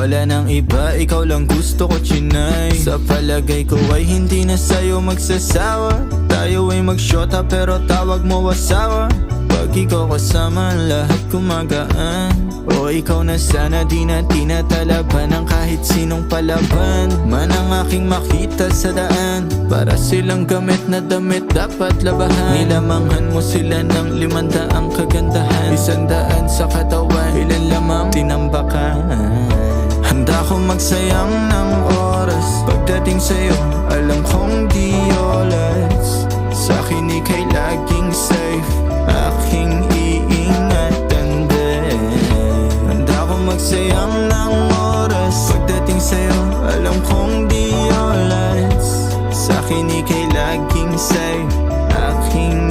Wala nang iba, ikaw lang gusto ko chinay. Sa palagay ko ay hindi na sa'yo magsasawa. Tayo ay magsyota pero tawag mo asawa. Pag ikaw kasama lahat kumagaan. O ikaw na sana di na tinatalaban ng kahit sinong palaban man ang aking makita sa daan. Para silang gamit na damit dapat labahan. Nilamanghan mo sila ng 500 kagandahan. 100 sa katawan, ilan lamang tinambakan. Handa ko magsayang ng oras. Pagdating sa'yo, alam kong di oras. Sa'kin ika'y laging safe, aking iingatan din. Handa ko magsayang ng oras. Pagdating sa'yo, alam kong di oras. Sa'kin ika'y laging safe, aking